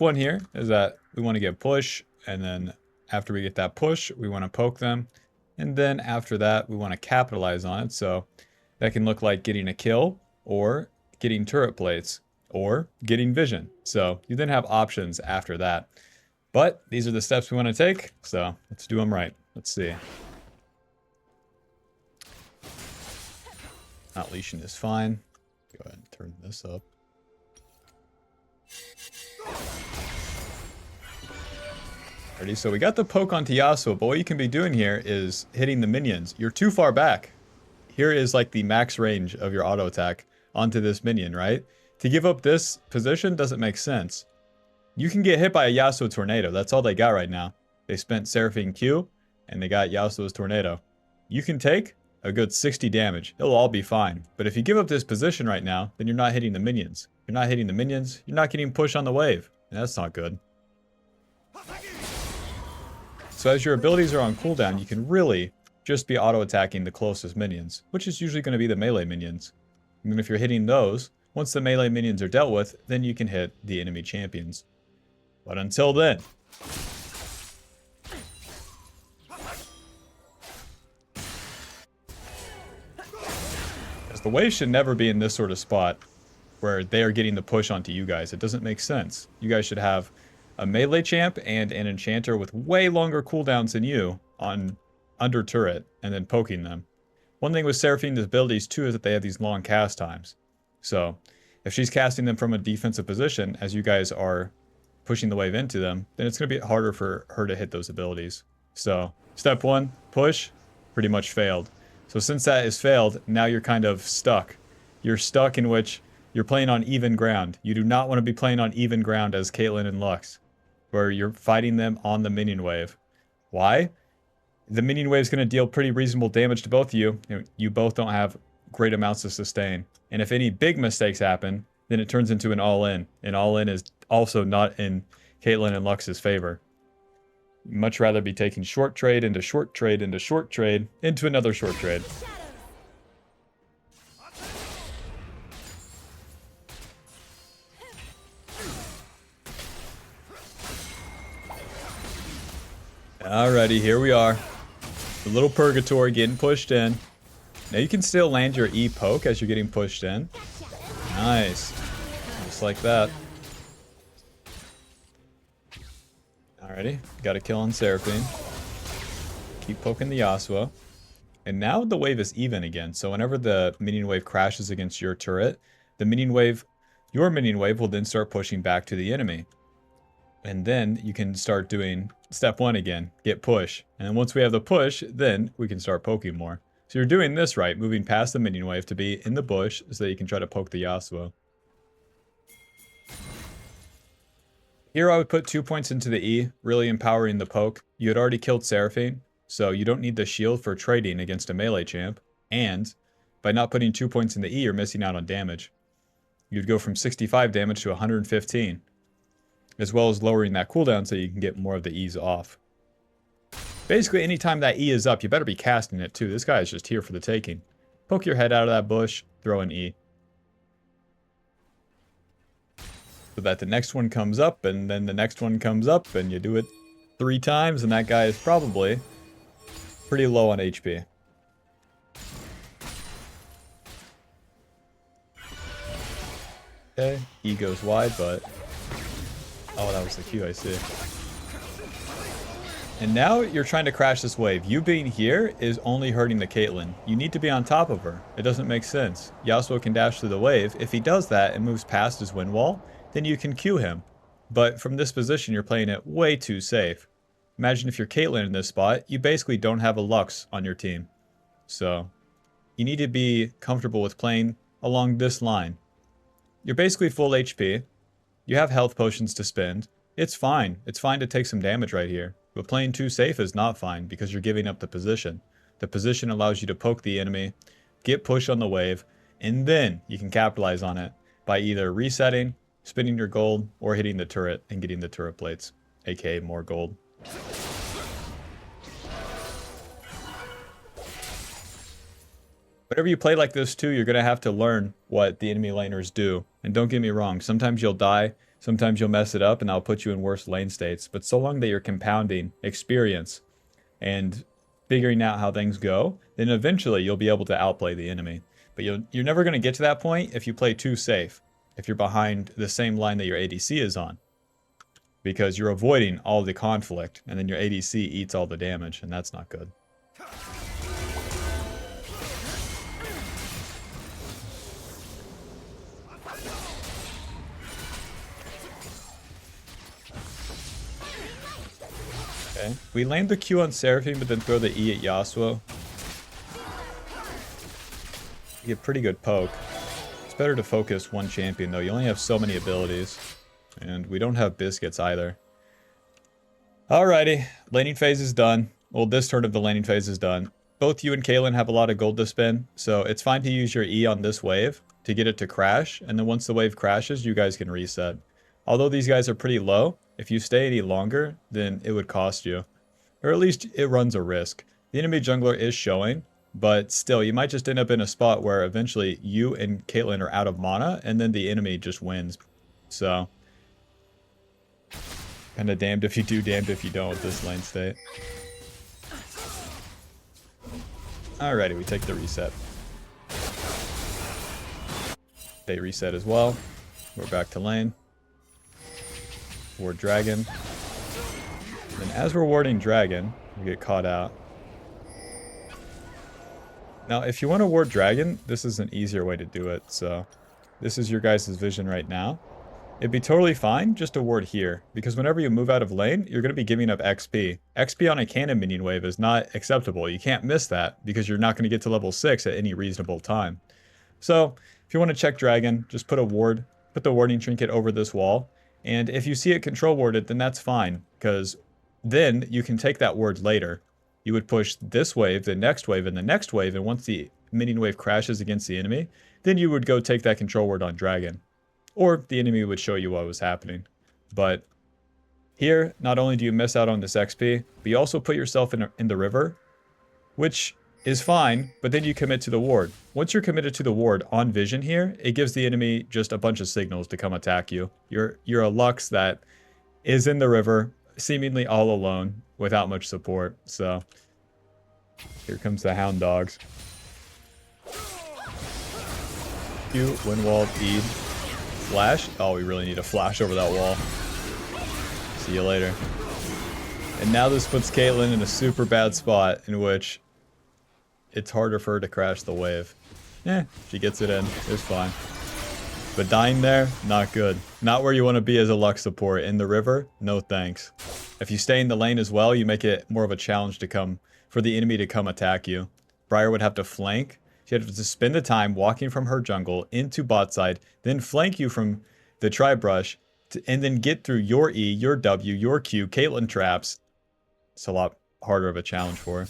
one here is that we want to get push, and then after we get that push, we want to poke them. And then after that, we want to capitalize on it. So that can look like getting a kill, or getting turret plates, or getting vision. So you then have options after that. But these are the steps we want to take, so let's do them right. Let's see. Not leashing is fine. Go ahead and turn this up. Ready? So we got the poke onto Yasuo, but what you can be doing here is hitting the minions. You're too far back. Here is like the max range of your auto attack onto this minion, right? To give up this position doesn't make sense. You can get hit by a Yasuo tornado. That's all they got right now. They spent Seraphine Q, and they got Yasuo's tornado. You can take a good 60 damage. It'll all be fine. But if you give up this position right now, then you're not hitting the minions. You're not hitting the minions. You're not getting push on the wave. And that's not good. So as your abilities are on cooldown, you can really just be auto-attacking the closest minions, which is usually going to be the melee minions. And then if you're hitting those, once the melee minions are dealt with, then you can hit the enemy champions. But until then, as the wave should never be in this sort of spot where they are getting the push onto you guys. It doesn't make sense. You guys should have a melee champ and an enchanter with way longer cooldowns than you on under turret and then poking them. One thing with Seraphine's abilities too is that they have these long cast times. So if she's casting them from a defensive position as you guys are pushing the wave into them, then it's going to be harder for her to hit those abilities. So step one, push, pretty much failed. So since that is failed, now you're kind of stuck. You're stuck in which you're playing on even ground. You do not want to be playing on even ground as Caitlyn and Lux, where you're fighting them on the minion wave. Why? The minion wave is going to deal pretty reasonable damage to both of you. You both don't have great amounts of sustain. And if any big mistakes happen, then it turns into an all-in. And all-in is also not in Caitlyn and Lux's favor. You'd much rather be taking short trade into short trade into short trade into another short trade. Alrighty, here we are. The little purgatory getting pushed in. Now you can still land your E poke as you're getting pushed in. Nice. Just like that. Alrighty, got a kill on Seraphine. Keep poking the Yasuo. And now the wave is even again. So whenever the minion wave crashes against your turret, the minion wave, your minion wave will then start pushing back to the enemy. And then you can start doing step one again, get push. And then once we have the push, then we can start poking more. So you're doing this right, moving past the minion wave to be in the bush so that you can try to poke the Yasuo. Here I would put 2 points into the E, really empowering the poke. You had already killed Seraphine, so you don't need the shield for trading against a melee champ. And by not putting 2 points in the E, you're missing out on damage. You'd go from 65 damage to 115. As well as lowering that cooldown so you can get more of the E's off. Basically, anytime that E is up, you better be casting it too. This guy is just here for the taking. Poke your head out of that bush, throw an E. So that the next one comes up, and then the next one comes up, and you do it 3 times, and that guy is probably pretty low on HP. Okay, E goes wide, but... oh, that was the Q, I see. And now you're trying to crash this wave. You being here is only hurting the Caitlyn. You need to be on top of her. It doesn't make sense. Yasuo can dash through the wave. If he does that and moves past his wind wall, then you can Q him. But from this position, you're playing it way too safe. Imagine if you're Caitlyn in this spot, you basically don't have a Lux on your team. So, you need to be comfortable with playing along this line. You're basically full HP. You have health potions to spend. It's fine. It's fine to take some damage right here. But playing too safe is not fine because you're giving up the position. The position allows you to poke the enemy, get push on the wave, and then you can capitalize on it by either resetting, spending your gold, or hitting the turret and getting the turret plates, aka more gold. Whenever you play like this too, you're going to have to learn what the enemy laners do. And don't get me wrong, sometimes you'll die Sometimes you'll mess it up and that'll put you in worse lane states. But so long that you're compounding experience and figuring out how things go, then eventually you'll be able to outplay the enemy. But you're never going to get to that point if you play too safe, if you're behind the same line that your ADC is on. Because you're avoiding all the conflict, and then your ADC eats all the damage, and that's not good. Okay. We land the Q on Seraphine, but then throw the E at Yasuo. You get pretty good poke. It's better to focus one champion, though. You only have so many abilities. And we don't have biscuits either. Alrighty. Laning phase is done. Well, this turn of the laning phase is done. Both you and Caitlyn have a lot of gold to spend, so it's fine to use your E on this wave to get it to crash, and then once the wave crashes, you guys can reset. Although these guys are pretty low, if you stay any longer, then it would cost you. Or at least it runs a risk. The enemy jungler is showing, but still, you might just end up in a spot where eventually you and Caitlyn are out of mana, and then the enemy just wins. So, kinda damned if you do, damned if you don't with this lane state. Alrighty, we take the reset. They reset as well. We're back to lane. Ward dragon. And as we're warding dragon, we get caught out. Now, if you want to ward dragon, this is an easier way to do it. So, this is your guys' vision right now. It'd be totally fine just to ward here, because whenever you move out of lane, you're going to be giving up XP. XP on a cannon minion wave is not acceptable. You can't miss that, because you're not going to get to level 6 at any reasonable time. So, if you want to check dragon, just put the warding trinket over this wall, and if you see it control warded, then that's fine, because then you can take that ward later. You would push this wave, the next wave, and the next wave, and once the minion wave crashes against the enemy, then you would go take that control ward on dragon. Or the enemy would show you what was happening. But here, not only do you miss out on this XP, but you also put yourself in the river, which is fine, but then you commit to the ward. Once you're committed to the ward on vision here, it gives the enemy just a bunch of signals to come attack you. You're a Lux that is in the river, seemingly all alone, without much support. So, here comes the Hound Dogs. Q, Windwall, E. Flash? Oh, we really need a flash over that wall. See you later. And now this puts Caitlyn in a super bad spot in which it's harder for her to crash the wave. She gets it in. It's fine. But dying there, not good. Not where you want to be as a Lux support. In the river, no thanks. If you stay in the lane as well, you make it more of a challenge for the enemy to come attack you. Briar would have to flank. She'd have to spend the time walking from her jungle into bot side, then flank you from the tri-brush, and then get through your E, your W, your Q, Caitlyn traps. It's a lot harder of a challenge for her.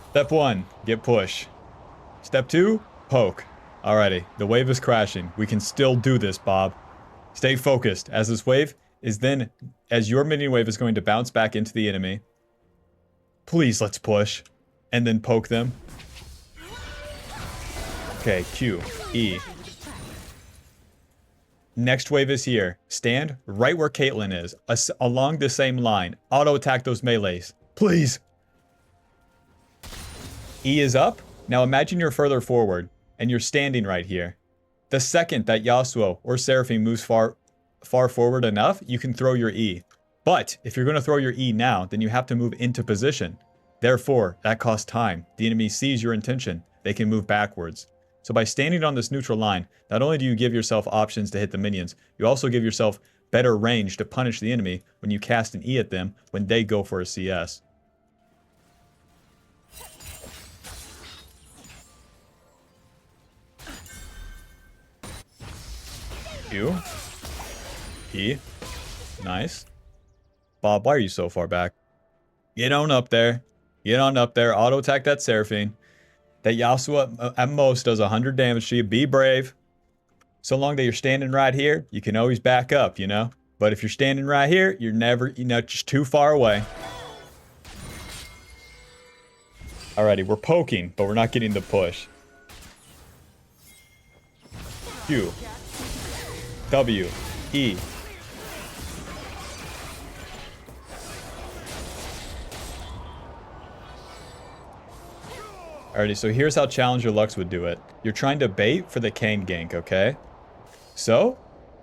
Step 1, get push. Step 2, poke. Alrighty, the wave is crashing. We can still do this, Bob. Stay focused, as this wave is then, as your minion wave is going to bounce back into the enemy. Please, let's push. And then poke them. Okay, Q, E. Next wave is here. Stand right where Caitlyn is, along the same line. Auto attack those melees. Please. E is up. Now imagine you're further forward, and you're standing right here. The second that Yasuo or Seraphine moves far forward enough, you can throw your E. But if you're going to throw your E now, then you have to move into position. Therefore, that costs time. The enemy sees your intention. They can move backwards. So by standing on this neutral line, not only do you give yourself options to hit the minions, you also give yourself better range to punish the enemy when you cast an E at them when they go for a CS. Q. E. Nice. Bob, why are you so far back? Get on up there. Get on up there. Auto attack that Seraphine. That Yasuo at most does 100 damage to you. Be brave. So long that you're standing right here, you can always back up, you know? But if you're standing right here, you're never, just too far away. Alrighty, we're poking, but we're not getting the push. Q. W. E. Alrighty, so here's how Challenger Lux would do it. You're trying to bait for the Kayn gank, okay? So,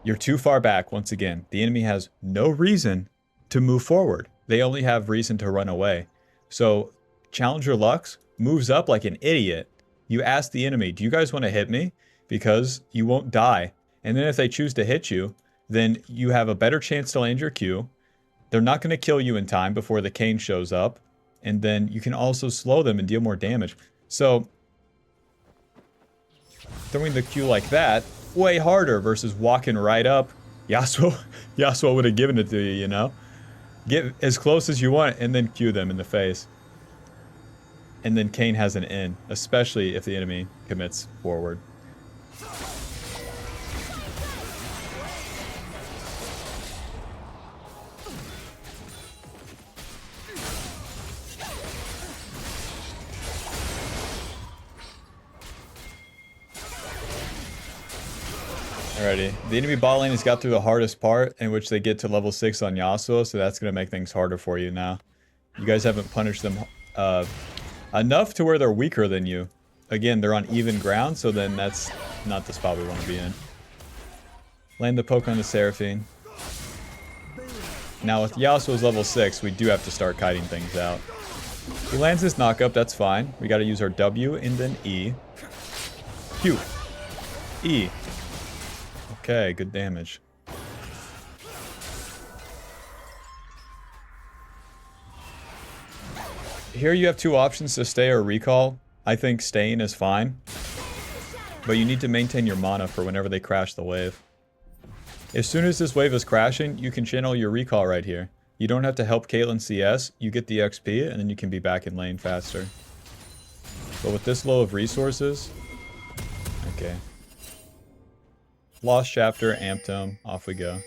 you're too far back once again. The enemy has no reason to move forward. They only have reason to run away. So, Challenger Lux moves up like an idiot. You ask the enemy, do you guys want to hit me? Because you won't die. And then if they choose to hit you, then you have a better chance to land your Q. They're not going to kill you in time before the Kayn shows up. And then you can also slow them and deal more damage. So, throwing the Q like that, way harder versus walking right up. Yasuo would have given it to you, you know? Get as close as you want and then Q them in the face. And then Kayn has an in, especially if the enemy commits forward. Alrighty, the enemy bot lane has got through the hardest part in which they get to level 6 on Yasuo, so that's going to make things harder for you now. You guys haven't punished them enough to where they're weaker than you. Again, they're on even ground, so then that's not the spot we want to be in. Land the poke on the Seraphine. Now with Yasuo's level 6, we do have to start kiting things out. He lands his knockup, that's fine. We got to use our W and then E. Q. E. Okay, good damage. Here you have two options to stay or recall. I think staying is fine. But you need to maintain your mana for whenever they crash the wave. As soon as this wave is crashing, you can channel your recall right here. You don't have to help Caitlyn CS, you get the XP, and then you can be back in lane faster. But with this low of resources... Okay. Lost chapter, amped him, off we go.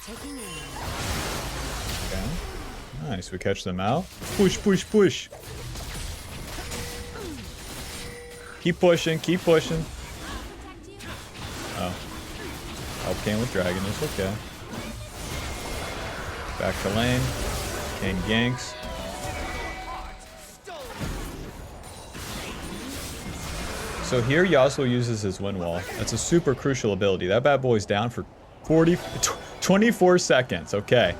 Okay. Nice, we catch them out. Push, push, push. Keep pushing, keep pushing. Oh. Help Kayn with Dragon, it's okay. Back to lane. Kayn ganks. So here Yasuo uses his wind wall. That's a super crucial ability. That bad boy's down for 24 seconds, okay.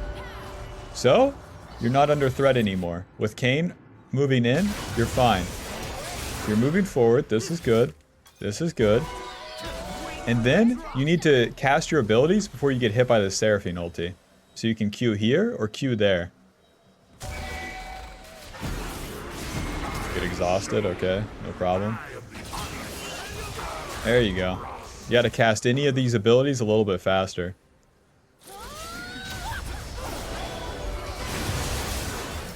So, you're not under threat anymore. With Kayn moving in, you're fine. You're moving forward, this is good. This is good. And then, you need to cast your abilities before you get hit by the Seraphine ulti. So you can Q here, or Q there. Get exhausted, okay, no problem. There you go. You gotta cast any of these abilities a little bit faster.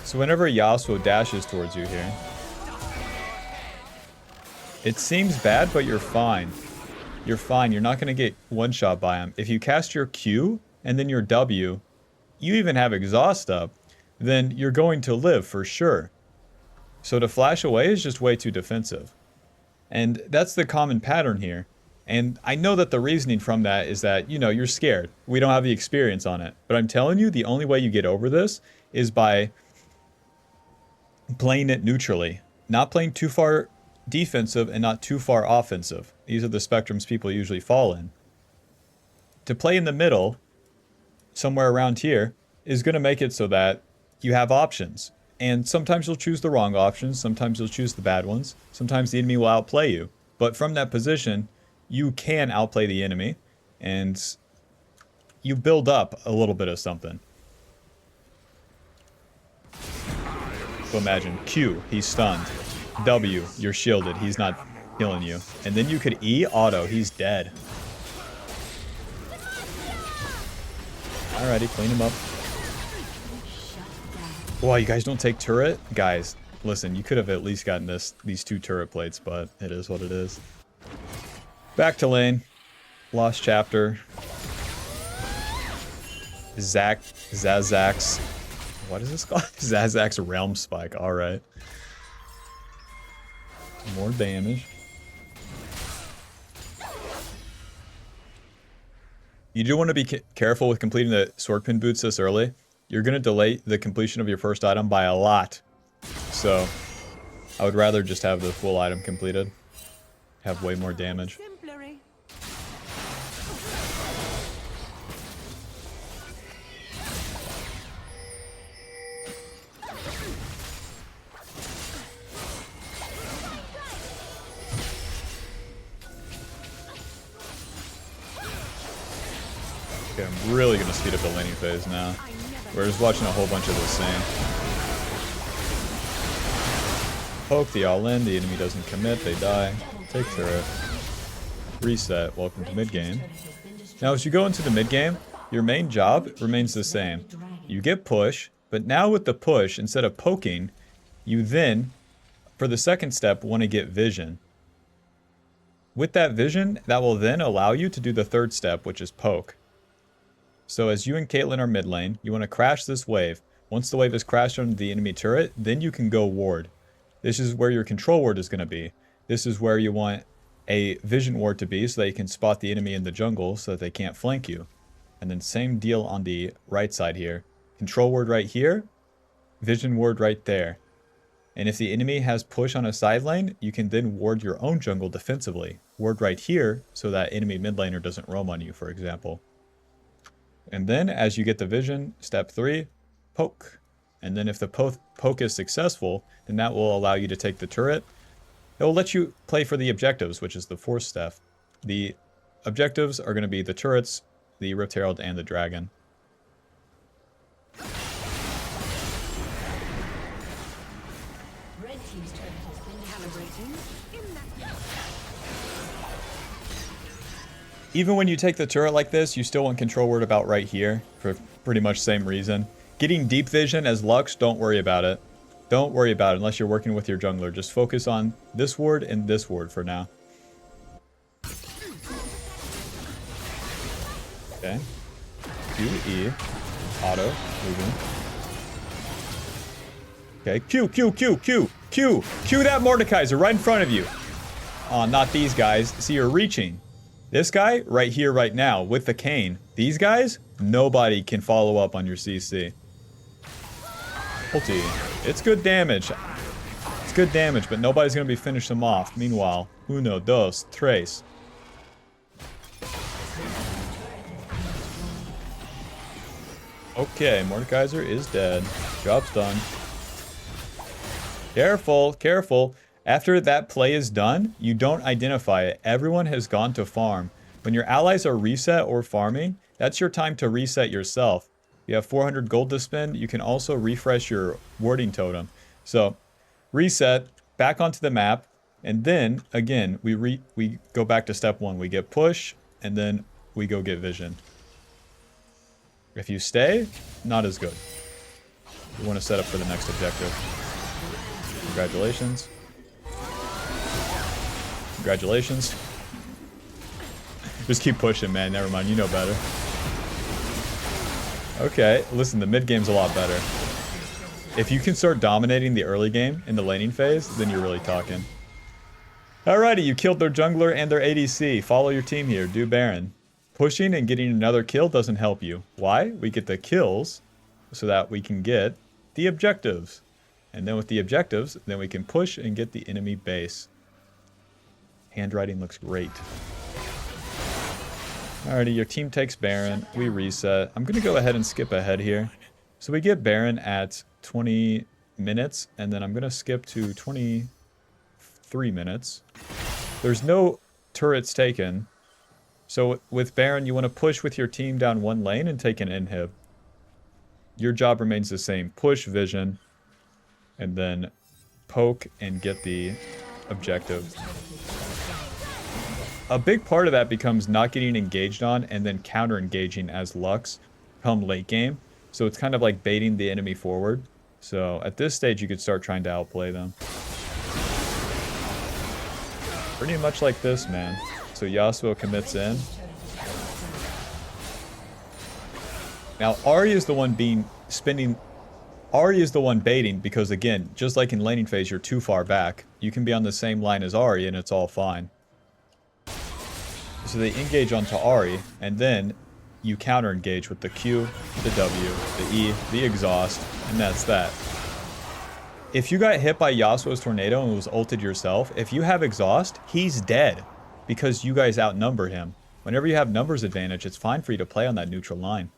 So whenever Yasuo dashes towards you here, it seems bad, but you're fine. You're fine. You're not going to get one-shot by him. If you cast your Q and then your W, you even have exhaust up, then you're going to live for sure. So to flash away is just way too defensive. And that's the common pattern here. And I know that the reasoning from that is that, you know, you're scared. We don't have the experience on it. But I'm telling you, the only way you get over this is by playing it neutrally. Not playing too far defensive and not too far offensive. These are the spectrums people usually fall in. To play in the middle, somewhere around here, is going to make it so that you have options. And sometimes you'll choose the wrong options, sometimes you'll choose the bad ones, sometimes the enemy will outplay you. But from that position, you can outplay the enemy, and you build up a little bit of something. So imagine, Q, he's stunned. W, you're shielded, he's not killing you. And then you could E, auto, he's dead. Alrighty, clean him up. Whoa, you guys don't take turret? Guys, listen, you could have at least gotten these 2 turret plates, but it is what it is. Back to lane. Lost chapter. Zazak's, what is this called? Zazak's Realm Spike. All right. More damage. You do want to be careful with completing the Swordpin boots this early. You're going to delay the completion of your first item by a lot. So, I would rather just have the full item completed. Have way more damage. Okay, I'm really going to speed up the laning phase now. We're just watching a whole bunch of the same. Poke the all-in, the enemy doesn't commit, they die. Take turret. Reset, welcome to mid-game. Now as you go into the mid-game, your main job remains the same. You get push, but now with the push, instead of poking, you then, for the second step, want to get vision. With that vision, that will then allow you to do the third step, which is poke. So as you and Caitlyn are mid lane, you want to crash this wave. Once the wave is crashed on the enemy turret, then you can go ward. This is where your control ward is going to be. This is where you want a vision ward to be so that you can spot the enemy in the jungle so that they can't flank you. And then same deal on the right side here. Control ward right here, vision ward right there. And if the enemy has push on a side lane, you can then ward your own jungle defensively. Ward right here so that enemy mid laner doesn't roam on you, for example. And then as you get the vision, step 3, poke. And then if the poke is successful, then that will allow you to take the turret. It will let you play for the objectives, which is the 4th step. The objectives are going to be the turrets, the Rift Herald, and the dragon. Red team's turret has been calibrating. Even when you take the turret like this, you still want control ward about right here for pretty much same reason. Getting deep vision as Lux, don't worry about it. Don't worry about it unless you're working with your jungler. Just focus on this ward and this ward for now. Okay. Q, E, auto, moving. Okay, Q, Q, Q, Q, Q, Q that Mordekaiser right in front of you. Oh, not these guys. See, you're reaching. This guy, right here, right now, with the cane. These guys, nobody can follow up on your CC. Ulti. It's good damage. It's good damage, but nobody's going to be finishing them off. Meanwhile, uno, dos, tres. Okay, Mordekaiser is dead. Job's done. Careful, careful. After that play is done, you don't identify it. Everyone has gone to farm. When your allies are reset or farming, that's your time to reset yourself. You have 400 gold to spend. You can also refresh your warding totem. So, reset, back onto the map, and then, again, we go back to step 1. We get push, and then we go get vision. If you stay, not as good. You want to set up for the next objective. Congratulations. Congratulations. Just keep pushing, man. Never mind. You know better. Okay. Listen, the mid game's a lot better. If you can start dominating the early game in the laning phase, then you're really talking. Alrighty, you killed their jungler and their ADC. Follow your team here. Do Baron. Pushing and getting another kill doesn't help you. Why? We get the kills so that we can get the objectives. And then with the objectives, then we can push and get the enemy base. Handwriting looks great. Alrighty, your team takes Baron. We reset. I'm going to go ahead and skip ahead here. So we get Baron at 20 minutes, and then I'm going to skip to 23 minutes. There's no turrets taken. So with Baron, you want to push with your team down one lane and take an inhib. Your job remains the same. Push vision, and then poke and get the objective. A big part of that becomes not getting engaged on and then counter-engaging as Lux come late game. So it's kind of like baiting the enemy forward. So at this stage, you could start trying to outplay them. Pretty much like this, man. So Yasuo commits in. Now, Ahri is the one Ahri is the one baiting because, again, just like in laning phase, you're too far back. You can be on the same line as Ahri and it's all fine. So they engage onto Ahri, and then you counter engage with the Q, the W, the E, the exhaust, and that's that. If you got hit by Yasuo's tornado and was ulted yourself, if you have exhaust, he's dead because you guys outnumber him. Whenever you have numbers advantage, it's fine for you to play on that neutral line.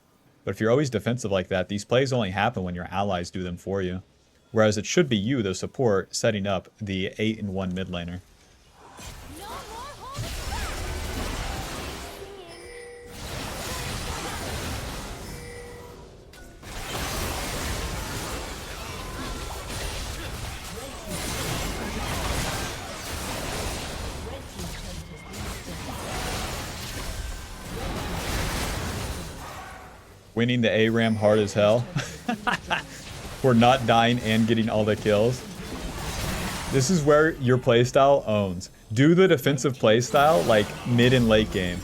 But if you're always defensive like that, these plays only happen when your allies do them for you. Whereas it should be you, the support, setting up the 8-in-1 mid laner. Winning the ARAM hard as hell. We're not dying and getting all the kills. This is where your playstyle owns. Do the defensive playstyle like mid and late game,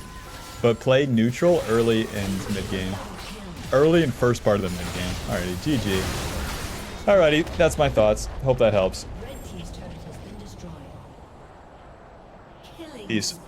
but play neutral early and mid game. Early and first part of the mid game. Alrighty, GG. Alrighty, that's my thoughts. Hope that helps. Peace.